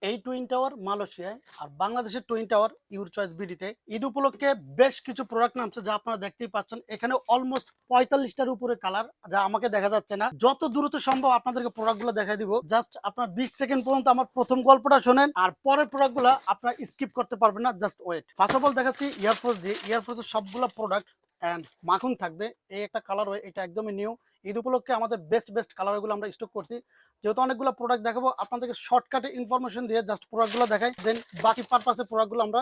এই twin tower মালয়েশিয়ায় আর বাংলাদেশের টুইন টাওয়ার ইউর চয়েস বিডিতে ঈদ উপলক্ষে বেশ কিছু প্রোডাক্ট নামছে যা আপনারা দেখতেই পাচ্ছেন। এখানে অলমোস্ট 45টার উপরে কালার, যা আমাকে দেখা যাচ্ছে না। যত দ্রুত সম্ভব আপনাদেরকে প্রোডাক্টগুলো দেখাই দিব। জাস্ট আপনার 20 সেকেন্ড পর্যন্ত আমার প্রথম গল্পটা শোনেন, আর পরের প্রোডাক্টগুলো আপনারা স্কিপ করতে পারবেন না। Just wait. First of all দেখাচ্ছি ইয়ারফোর্স দিয়ে। ইয়ারফোর্সের সবগুলো প্রোডাক্ট অ্যান্ড মাখন থাকবে। এই একটা কালার হয়, এটা একদমই নিউ। ঈদ উপলক্ষে আমাদের বেস্ট কালারগুলো আমরা স্টক করছি। যেহেতু অনেকগুলো প্রোডাক্ট দেখাবো, আপনাদেরকে শর্টকাটে ইনফরমেশন দিয়ে জাস্ট প্রোডাক্টগুলো দেখাই, দেন বাকি পারপাসে প্রোডাক্টগুলো আমরা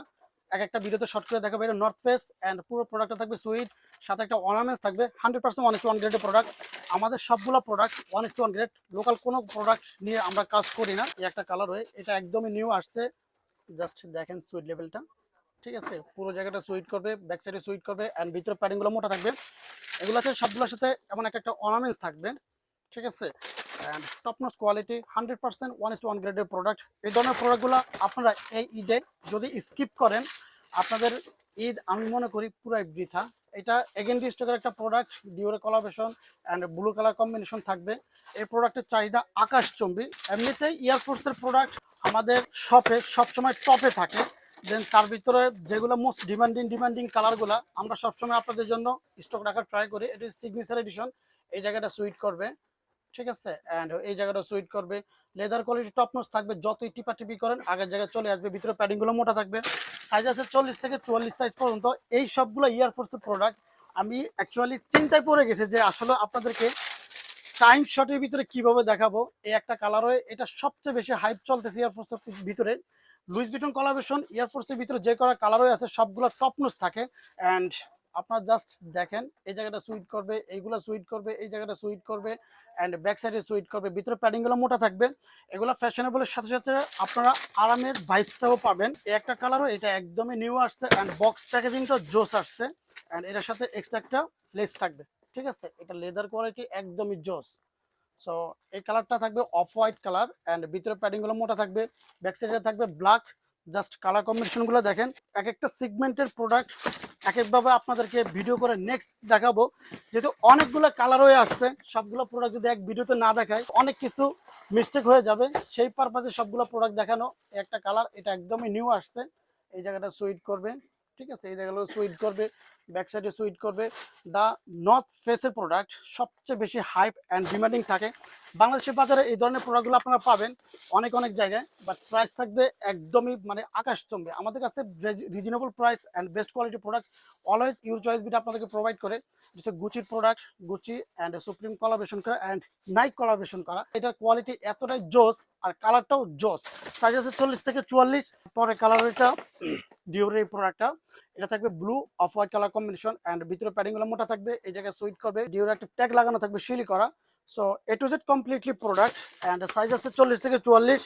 এক একটা ভিডিওতে শর্ট করে দেখাবো। এটা নর্থ ফেস অ্যান্ড পুরো প্রোডাক্টটা থাকবে সুইট, সাথে একটা অর্নামেন্টস থাকবে। 100% 1:1 গ্রেডের প্রোডাক্ট। আমাদের সবগুলো প্রোডাক্ট 1:1 গ্রেড। লোকাল কোনো প্রোডাক্ট নিয়ে আমরা কাজ করি না। এই একটা কালার হয়ে, এটা একদমই নিউ আসছে। জাস্ট দেখেন সুইট লেভেলটা, ঠিক আছে। পুরো জায়গাটা সুইট করবে, ব্যাক সাইডে সুইট করবে অ্যান্ড ভিতরে প্যাডিংগুলো মোটা থাকবে। এগুলোতে সবগুলোর সাথে এমন একটা অর্নামেন্টস থাকবে, ঠিক আছে। অ্যান্ড টপ নচ কোয়ালিটি, 100% 1:1 গ্রেডের প্রোডাক্ট। এই ধরনের প্রোডাক্টগুলো আপনারা এই ঈদে যদি স্কিপ করেন, আপনাদের ঈদ আমি মনে করি পুরাই বৃথা। এটা এগেন স্টকের একটা প্রোডাক্ট, ডিওরে collaboration and blue colour combination থাকবে। এই প্রোডাক্টের চাহিদা আকাশচম্বী। এমনিতেই এয়ারফোর্সের প্রোডাক্ট আমাদের শপে সবসময় টপে থাকে। দেন তার ভিতরে যেগুলো মোস্ট ডিমান্ডিং কালারগুলো আমরা সবসময় আপনাদের জন্য স্টক রাখার ট্রাই করি। এটি সিগনেচার এডিশন। এই জায়গাটা সুইট করবে, ঠিক আছে। অ্যান্ড এই জায়গাটা সুইট করবে। লেদার কোয়ালিটি টপ নচ থাকবে। যতই টিপাটিপি করেন আগের জায়গায় চলে আসবে। ভিতরে প্যাডিংগুলো মোটা থাকবে। সাইজ আছে 40 থেকে 44 সাইজ পর্যন্ত। এই সবগুলো এয়ারফোর্সের প্রোডাক্ট। আমি অ্যাকচুয়ালি চিন্তায় পড়ে গেছি যে আসলে আপনাদেরকে টাইম শটের ভিতরে কিভাবে দেখাবো। এই একটা কালার হয়ে, এটা সবচেয়ে বেশি হাইপ চলতেছে এয়ারফোর্সের ভিতরে। লুইস ভিটন কোলাবোরেশন এয়ারফোর্সের ভিতরে যে করা কালার হয়ে আছে সবগুলো টপ নচ থাকে। অ্যান্ড আপনার জাস্ট দেখেন, এই জায়গাটা সুইট করবে, এইগুলো সুইট করবে, এই জায়গাটা সুইট করবে অ্যান্ড ব্যাক সাইডে সুইট করবে। ভিতরে প্যাডিংগুলো মোটা থাকবে। এগুলো ফ্যাশনেবলের সাথে সাথে আপনারা আরামের ভাইবসটাও পাবেন। এই একটা কালারও, এটা একদমই নিউ আসছে অ্যান্ড বক্স প্যাকেজিংটা জোস আসছে। অ্যান্ড এটার সাথে এক্সট্রা একটা লেস থাকবে, ঠিক আছে। এটা লেদার কোয়ালিটি একদমই জোস। সো এই কালারটা থাকবে অফ হোয়াইট কালার অ্যান্ড ভিতরে প্যাডিংগুলো মোটা থাকবে। ব্যাক সাইডে থাকবে ব্ল্যাক। জাস্ট কালার কম্বিনেশনগুলো দেখেন। এক একটা সিগমেন্টের প্রোডাক্ট এক একভাবে আপনাদেরকে ভিডিও করে নেক্সট দেখাবো। যেহেতু অনেকগুলো কালার হয়ে আসছে, সবগুলো প্রোডাক্ট যদি এক ভিডিওতে না দেখায় অনেক কিছু মিস্টেক হয়ে যাবে। সেই পারপাসে সবগুলো প্রোডাক্ট দেখানো। একটা কালার, এটা একদমই নিউ আসছে। এই জায়গাটা সুইট করবে, ঠিক আছে। এই জায়গাগুলো সুইট করবে, ব্যাক সাইডে সুইট করবে। দা নর্থ ফেসের প্রোডাক্ট সবচেয়ে বেশি হাইপ অ্যান্ড ডিমান্ডিং থাকে বাংলাদেশের বাজারে। এই ধরনের প্রোডাক্টগুলো আপনারা পাবেন অনেক জায়গায়, বাট প্রাইস থাকবে একদমই মানে আকাশচম্বী। আমাদের কাছে reasonable price and best quality product always your choice BD আপনাদেরকে প্রোভাইড করে। যেসব গুচির product, Gucci and Supreme collaboration করা অ্যান্ড নাইক কোলাবোরেশন করা। এটার কোয়ালিটি এতটাই জোস আর কালারটাও জোস। সাইজ আছে 40 থেকে 44। পরে কালার এটা ডিওরের প্রোডাক্টটা, এটা থাকবে blue off white colour combination and ভিতরে প্যাডিংগুলো মোটা থাকবে। এই জায়গায় সুইট করবে, ডিওর একটা ট্যাগ লাগানো থাকবে শিলি করা। So A to Z completely product and size আছে 40 থেকে 44।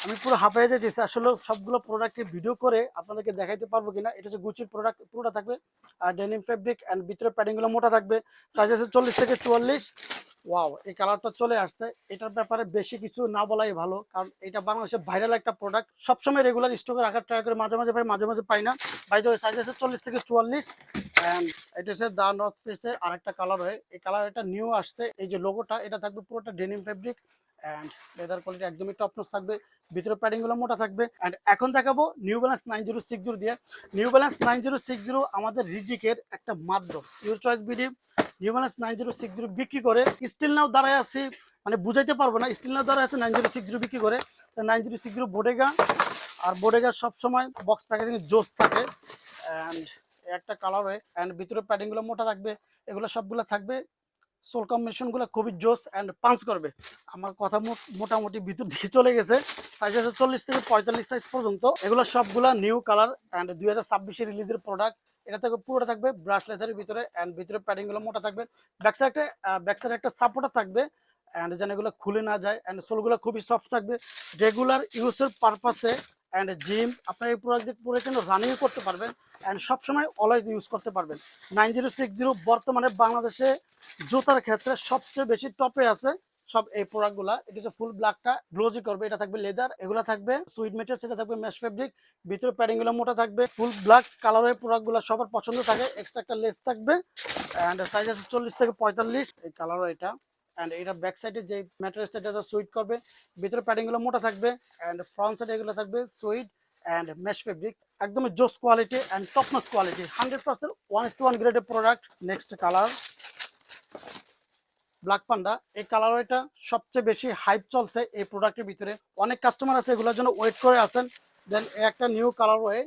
আমি পুরো হাঁপায়ে যেতেছি আসলে সবগুলো প্রোডাক্টকে ভিডিও করে আপনাদেরকে দেখাইতে পারবো কিনা। এটা হচ্ছে গুচির প্রোডাক্ট, পুরোটা থাকবে আর ডেনিম ফেব্রিক অ্যান্ড ভিতরে প্যাডিংগুলো মোটা থাকবে। সাইজ আছে 40 থেকে 44। ওয়াও, এই কালারটা চলে আসছে। এটার ব্যাপারে বেশি কিছু না বলাই ভালো, কারণ এটা বাংলাদেশে ভাইরাল একটা প্রোডাক্ট। সবসময় রেগুলার স্টকে রাখার ট্রাই করে, মাঝে পাই মাঝে পাই না। বাই দ্য ওয়ে, সাইজ আছে 40 থেকে 44। অ্যান্ড এটা হচ্ছে দা নর্থ ফেসে আরেকটা কালার হয়। এই কালার এটা নিউ আসছে। এই যে লোগোটা, এটা থাকবে পুরোটা denim fabric and leather quality একদমই টপ নচ থাকবে। ভিতরে প্যাডিংগুলো মোটা থাকবে। অ্যান্ড এখন দেখাবো নিউ ব্যালেন্স 9060 দিয়ে। নিউ ব্যালেন্স 9060 আমাদের রিজিকের একটা মাধ্যম। Your choice BD new balance 9060 বিক্রি করে স্টিল নাও দাঁড়ায় আছি, মানে বুঝাইতে পারবো না। স্টিল নাও দাঁড়ায় আছে 9060 বিক্রি করে। 9060 বোডেগা, আর বোডেগা সবসময় বক্স প্যাকেজিং জোস থাকে। অ্যান্ড একটা কালার হয় অ্যান্ড ভিতরে প্যাডিংগুলো মোটা থাকবে। এগুলো সবগুলো থাকবে। সোল কম্বিনেশনগুলো খুবই জোস অ্যান্ড পাঞ্চ করবে। আমার কথা মোটামুটি ভিতর দিকে চলে গেছে। সাইজ আছে 40 থেকে 45 সাইজ পর্যন্ত। এগুলো সবগুলা নিউ কালার অ্যান্ড 2026 রিলিজের প্রোডাক্ট। এটা থাকবে পুরোটা থাকবে ব্রাশ লেদারের ভিতরে অ্যান্ড ভিতরে প্যাডিংগুলো মোটা থাকবে। ব্যাক সাইডে একটা সাপোর্টার থাকবে অ্যান্ড যেন এগুলো খুলে না যায়। অ্যান্ড সোলগুলো খুবই সফট থাকবে। রেগুলার ইউজের পারপাসে অ্যান্ড জিম আপনার এই প্রোডাক্ট পরে কিন্তু রানিং করতে পারবেন অ্যান্ড সবসময় অলওয়েজ ইউজ করতে পারবেন। 9060 বর্তমানে বাংলাদেশে জুতার ক্ষেত্রে সবচেয়ে বেশি টপে আছে সব এই প্রোডাক্টগুলা। এটা হচ্ছে ফুল ব্ল্যাকটা গ্লোজি করবে। এটা থাকবে লেদার, এগুলো থাকবে সুইট মেটেরিয়ালস, এটা থাকবে মেশ ফেব্রিক। ভিতরে প্যাডিংগুলো মোটা থাকবে। ফুল ব্ল্যাক কালারের প্রোডাক্টগুলো সবার পছন্দ থাকে। এক্সট্রা একটা লেস থাকবে অ্যান্ড সাইজ আছে 40 থেকে 45। এই কালারও এটা অ্যান্ড এটা ব্যাক সাইডে যে ম্যাটেরিয়ালস এটা সুইট করবে, ভিতরে প্যাডিংগুলো মোটা থাকবে অ্যান্ড ফ্রন্ট সাইডে এগুলো থাকবে সুইট অ্যান্ড মেশ ফেব্রিক, একদমই জোস quality and top notch quality, 100% 1:1 গ্রেডের প্রোডাক্ট। নেক্সট কালার ব্ল্যাক পান্ডা, এই কালারটা সবচেয়ে বেশি হাইপ চলছে এই প্রোডাক্টের ভিতরে, অনেক কাস্টমার আছে এগুলোর জন্য ওয়েট করে আছেন। দেন একটা নিউ কালার ওয়ে,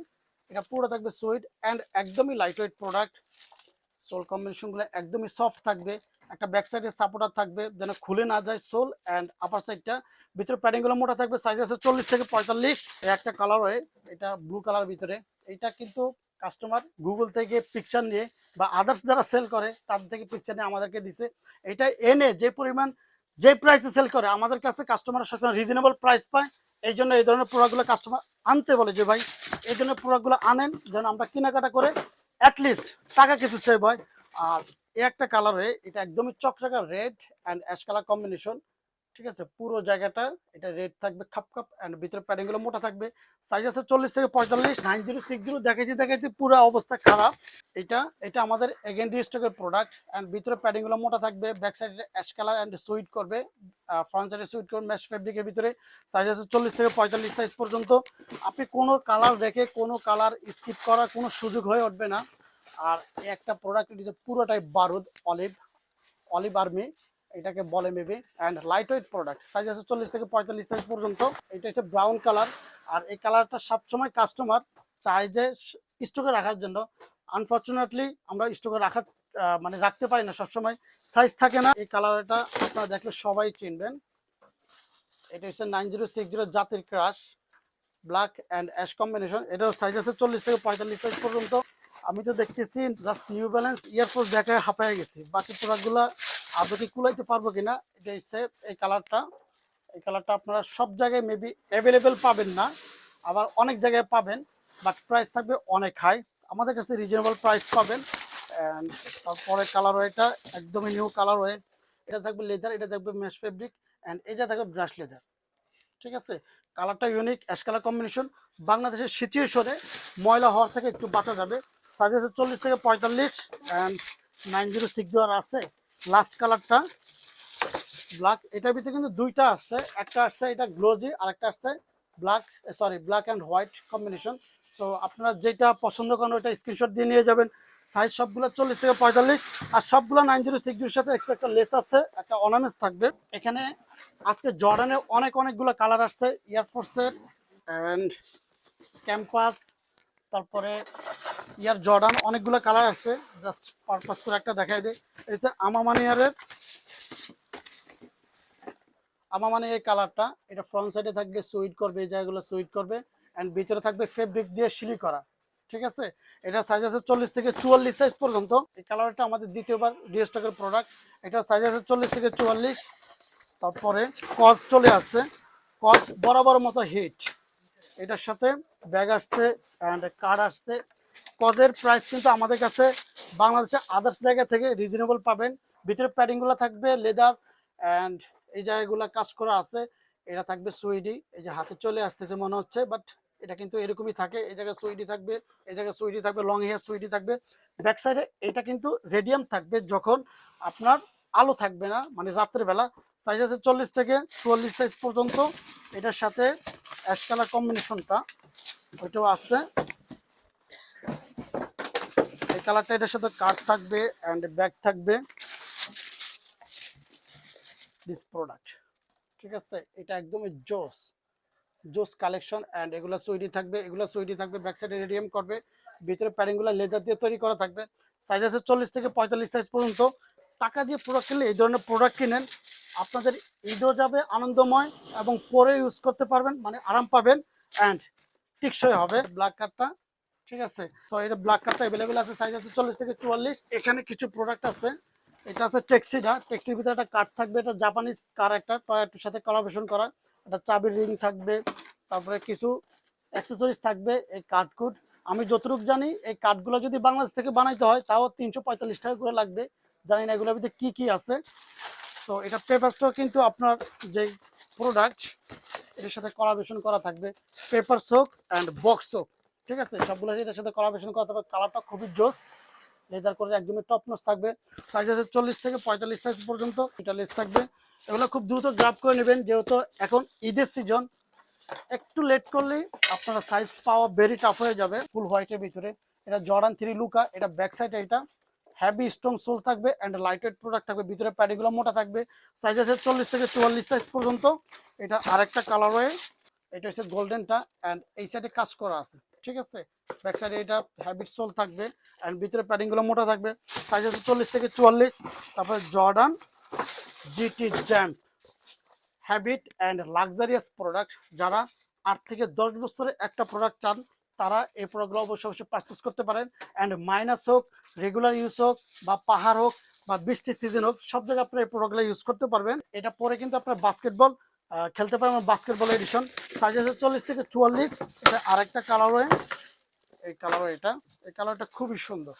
এটা পুরো থাকবে সুইট অ্যান্ড একদমই লাইট ওয়েট প্রোডাক্ট, সোল কম্বিনেশনগুলো একদমই সফট থাকবে, একটা ব্যাক সাইডে সাপোর্টার থাকবে যেন খুলে না যায় সোল অ্যান্ড আপার সাইডটা, ভিতরে প্যাডিংগুলো মোটা থাকবে, সাইজ আছে 40 থেকে 45। একটা কালার হয় এটা ব্লু কালার ভিতরে, এটা কিন্তু কাস্টমার গুগল থেকে পিকচার নিয়ে বা আদার্স যারা সেল করে তাদের থেকে পিকচার নিয়ে আমাদেরকে দিছে, এটা এনে যে পরিমাণ যে প্রাইসে সেল করে আমাদের কাছে কাস্টমার সবসময় রিজনেবল প্রাইস পায়, এই জন্য এই ধরনের প্রোডাক্টগুলো কাস্টমার আনতে বলে যে ভাই এই ধরনের প্রোডাক্টগুলো আনেন যেন আমরা কেনাকাটা করে অ্যাটলিস্ট টাকা কিছু সেভ হয়। আর এই একটা কালারে এটা একদমই চকচকা red and ash colour combination, ঠিক আছে, পুরো জায়গাটা এটা রেড থাকবে খাপ খাপ অ্যান্ড ভিতরে প্যাডিং গুলো মোটা থাকবে, সাইজ আছে 40 থেকে 45। 9060 দেখাইতে দেখাইতে পুরো অবস্থা খারাপ, এটা এটা আমাদের এগেন রিস্টকের প্রোডাক্ট অ্যান্ড ভিতরে প্যাডিং গুলো মোটা থাকবে, ব্যাক সাইডে অ্যাশ কালার অ্যান্ড সুইট করবে, ফ্রন্ট সাইডে সুইট করবে মেশ ফেব্রিকের ভিতরে, সাইজ আছে 40 থেকে 45 সাইজ পর্যন্ত। আপনি কোনো কালার রেখে কোনো কালার স্কিপ করার কোনো সুযোগ হয়ে উঠবে না। আর এই একটা প্রোডাক্ট পুরোটাই বারুদ অলিভ অলিভ আর্মি এটাকে বলে maybe and light weight product, size আছে 40 থেকে 45 সাইজ পর্যন্ত। এটা হচ্ছে ব্রাউন কালার, আর এই কালারটা সবসময় কাস্টমার চায় যে স্টকে রাখার জন্য, আনফর্চুনেটলি আমরা স্টকে রাখার মানে রাখতে পারি না, সবসময় সাইজ থাকে না। এই কালারটা আপনারা দেখলে সবাই চিনবেন, এটা হচ্ছে 9060 জাতির crush black and ash combination, এটার সাইজ আছে 40 থেকে 45 সাইজ পর্যন্ত। আমি তো দেখতেছি জাস্ট নিউ ব্যালেন্স এয়ারফোর্স দেখায় হাঁপায় গেছি, বাকি প্রোডাক্টগুলো আদৌ কি কুলাইতে পারবো কিনা। এটা হচ্ছে এই কালারটা, এই কালারটা আপনারা সব জায়গায় মেবি অ্যাভেলেবেল পাবেন না, আবার অনেক জায়গায় পাবেন, বাট প্রাইস থাকবে অনেক হাই, আমাদের কাছে রিজনেবল প্রাইস পাবেন। অ্যান্ড তারপরে কালার ওয়েটা একদমই নিউ কালার ওয়ে, এটা থাকবে লেদার, এটা থাকবে মেশ ফেব্রিক অ্যান্ড এটা থাকবে ব্রাশ লেদার, ঠিক আছে। কালারটা ইউনিক অ্যাশ কালার কম্বিনেশন, বাংলাদেশের সিচুয়েশনে ময়লা হওয়ার থেকে একটু বাঁচা যাবে, সাইজ আছে 40 থেকে 45 অ্যান্ড 9060 আছে। লাস্ট কালারটা ব্ল্যাক, এটার ভিতরে কিন্তু দুইটা আসছে, একটা আসছে এটা গ্লোজি আর একটা আসছে black, sorry black and white combination. So আপনারা যেটা পছন্দ করেন ওইটা স্ক্রিনশট দিয়ে নিয়ে যাবেন। সাইজ সবগুলো 40 থেকে 45 আর সবগুলো 9060 সাথে এক্সট্রা একটা লেস আছে, একটা অর্নামেন্টস থাকবে এখানে। আজকে জর্ডানের অনেকগুলো কালার আসছে, এয়ারফোর্সের অ্যান্ড ক্যাম্পাস, তারপরে ইয়ার জর্ডান অনেকগুলো কালার আসছে, জাস্ট পারপাস করে একটা দেখাই দিই। এই যে আমামানি এই কালারটা, এটা ফ্রন্ট সাইডে থাকবে সুইট করবে, এই জায়গাগুলো সুইট করবে অ্যান্ড ভিতরে থাকবে ফেব্রিক দিয়ে সিলি করা, ঠিক আছে। এটা সাইজ আছে 40 থেকে 44 সাইজ পর্যন্ত। এই কালারটা আমাদের দ্বিতীয়বার রিস্টকের প্রোডাক্ট, এটা সাইজ আছে 40 থেকে 44। তারপরে কজ চলে আসছে, কজ বরাবর মতো হিট, এটার সাথে ব্যাগ আসছে অ্যান্ড কার্ড আসছে। কজের প্রাইস কিন্তু আমাদের কাছে বাংলাদেশে আদার্স জায়গা থেকে রিজনেবল পাবেন, ভিতরে প্যাডিংগুলো থাকবে লেদার অ্যান্ড এই জায়গাগুলো কাজ করা আছে, এটা থাকবে সুইডি, এই যে হাতে চলে আসতেছে মনে হচ্ছে, বাট এটা কিন্তু এরকমই থাকে, এই জায়গায় সুইডি থাকবে, এই জায়গায় সুইডি থাকবে, লং হেয়ার সুইডি থাকবে। ব্যাক সাইডে এটা কিন্তু রেডিয়াম থাকবে যখন আপনার আলো থাকবে না, মানে রাত্রের বেলা। সাইজ আছে 40 থেকে 44 সাইজ পর্যন্ত। এটার সাথে অ্যাশ কালার কম্বিনেশনটা ওইটাও আসছে, এই কালারটা এটার সাথে কার্ড থাকবে অ্যান্ড ব্যাগ থাকবে দিস প্রোডাক্ট, ঠিক আছে। এটা একদমই জোস জোস কালেকশন অ্যান্ড এগুলো সুইডি থাকবে, এগুলো সুইডি থাকবে, ব্যাক সাইডে রেডিয়াম করবে, ভিতরে প্যাডিংগুলো লেদার দিয়ে তৈরি করা থাকবে। সাইজ আছে 40 থেকে 45 সাইজ পর্যন্ত। টাকা দিয়ে প্রোডাক্ট কিনলে এই ধরনের প্রোডাক্ট কিনেন, আপনাদের ঈদও যাবে আনন্দময় এবং পরে ইউজ করতে পারবেন, মানে আরাম পাবেন অ্যান্ড টিকসই হবে। ব্ল্যাক কার্ডটা, ঠিক আছে, তো এটা ব্ল্যাক কার্ডটা অ্যাভেলেবেল আছে, সাইজ আছে 40 থেকে 44। এখানে কিছু প্রোডাক্ট আছে, এটা আছে ট্যাক্সিটা, ট্যাক্সির ভিতরে একটা কার্ড থাকবে, এটা জাপানিজ কার, একটা টয়োটার সাথে কোলাবোরেশন করা, একটা চাবির রিং থাকবে, তারপরে কিছু অ্যাক্সেসরিজ থাকবে। এই কার্ডকুড আমি যতটুকু জানি এই কার্ডগুলো যদি বাংলাদেশ থেকে বানাইতে হয় তাও 345 টাকা করে লাগবে, জানি না এগুলোর ভিতরে কি কি আছে। সো এটা পেপারসটাও কিন্তু আপনার যে প্রোডাক্ট এটার সাথে কোলাবোরেশন করা থাকবে, paper soak and box soak, ঠিক আছে, সবগুলো এটার সাথে কোলাবোরেশন করা থাকবে। কালারটা খুবই জোস, লেদার করে একদমই টপ নচ থাকবে। সাইজ আছে 40 থেকে 45 সাইজ পর্যন্ত, এটা লেস থাকবে। এগুলো খুব দ্রুত গ্রাব করে নেবেন, যেহেতু এখন ঈদের সিজন, একটু লেট করলেই আপনারা সাইজ পাওয়া ভেরি টাফ হয়ে যাবে। ফুল হোয়াইটের ভিতরে এটা জর্ডান 3 লুকা, এটা ব্যাক সাইড, এটা হেভি স্ট্রং সোল থাকবে অ্যান্ড লাইট ওয়েট প্রোডাক্ট থাকবে। ভিতরে প্যাডিগুলো মোটা থাকবে। সাইজ আছে 40 থেকে 44 সাইজ পর্যন্ত। এটা আরেকটা কালার হয়ে, এটা হচ্ছে গোল্ডেনটা অ্যান্ড এই সাইডে কাজ করা আছে, ঠিক আছে। ব্যাক সাইডে এটা হ্যাবিট সোল থাকবে অ্যান্ড ভিতরে প্যাডিংগুলো মোটা থাকবে। সাইজ আছে 40 থেকে 44। তারপরে Jordan GT jam habit and luxurious product, যারা 8 থেকে 10 বছরে একটা প্রোডাক্ট চান তারা এই প্রোডাক্টগুলো অবশ্যই পারচেস করতে পারেন। অ্যান্ড মাইনাস হোক, রেগুলার ইউজ হোক, বা পাহাড় হোক, বা বৃষ্টির সিজন হোক, সব জায়গায় আপনার এই প্রোডাক্টগুলো ইউজ করতে পারবেন। এটা পরে কিন্তু আপনার বাস্কেটবল খেলতে পারবেন, বাস্কেটবল এডিশন। সাইজ আছে 40 থেকে 44। এটা আরেকটা কালার হয়, এই কালার, এই কালারটা খুবই সুন্দর,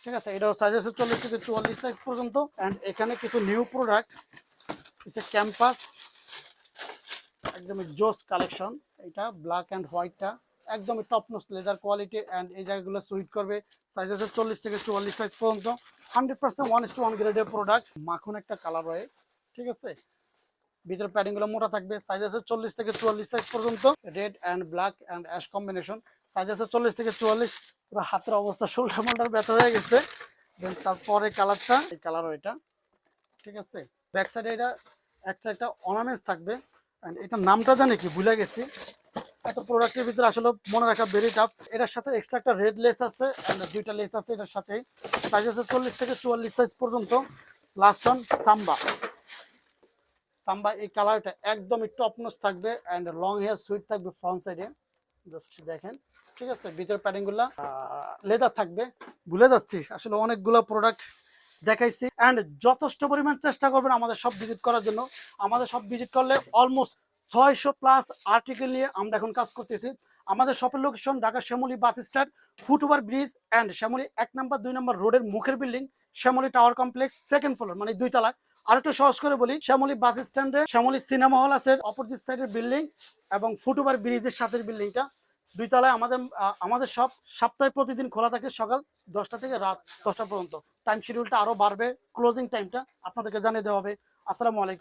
ঠিক আছে। এটাও সাইজ আছে 40 থেকে 44 সাইজ পর্যন্ত। অ্যান্ড এখানে কিছু নিউ প্রোডাক্ট, কিছু ক্যাম্পাস, একদমই জোস কালেকশন। এটা ব্ল্যাক অ্যান্ড হোয়াইটটা একদমই top notch leather quality and এই জায়গাগুলো সুইট করবে। সাইজ আছে 40 থেকে 44 সাইজ পর্যন্ত। 100% 1:1 গ্রেডের প্রোডাক্ট, মাখন একটা কালার হয়, ঠিক আছে। ভিতরে প্যাডিংগুলো মোটা থাকবে। সাইজ আছে 40 থেকে 44 সাইজ পর্যন্ত। Red and black and ash combination. Size আছে 40 থেকে 44। পুরো হাতের অবস্থা শোল্ডার মোল্ডার ব্যথা হয়ে গেছে। দেন তারপরে কালারটা, এই কালারও এটা, ঠিক আছে। ব্যাক সাইডে এটা একটা অর্নামেন্টস থাকবে। এটার নামটা জানি কি ভুলে গেছি, এত প্রোডাক্টের ভিতরে আসলে মনে রাখা ভেরি টাফ। এটার সাথে এক্সট্রা একটা রেড লেস আছে অ্যান্ড দুইটা লেস আছে এটার সাথে। সাইজ আছে 40 থেকে 44 সাইজ পর্যন্ত। লাস্ট অন সাম্বা। সাম্বা এই কালারটা একদমই টপ নচ থাকবে অ্যান্ড লং হেয়ার সুইট থাকবে ফ্রন্ট সাইডে, জাস্ট দেখেন, ঠিক আছে। ভিতরে প্যাডিংগুলো লেদার থাকবে। ভুলে যাচ্ছি আসলে, অনেকগুলো প্রোডাক্ট দেখাইছি অ্যান্ড যথেষ্ট পরিমাণ চেষ্টা করবেন আমাদের সব ভিজিট করার জন্য। আমাদের সব ভিজিট করলে অলমোস্ট 600+ আর্টিকেল নিয়ে আমরা এখন কাজ করতেছি। আমাদের শপের location Dhaka Shyamoli bus stand, foot over bridge and Shyamoli 1 নম্বর 2 নম্বর রোডের মুখের building, Shyamoli tower complex, second floor, মানে 2 তলা। আর একটু সহজ করে বলি, শ্যামলী বাস স্ট্যান্ডে শ্যামলী সিনেমা হল আছে অপোজিট সাইডের বিল্ডিং, এবং ফুটওভার ব্রিজের সাথের বিল্ডিংটা 2 তলায় আমাদের সব। সপ্তাহে প্রতিদিন খোলা থাকে সকাল 10টা থেকে রাত 10টা পর্যন্ত। টাইম শিডিউলটা আরো বাড়বে, ক্লোজিং টাইমটা আপনাদেরকে জানিয়ে দেওয়া হবে। আসসালামু আলাইকুম।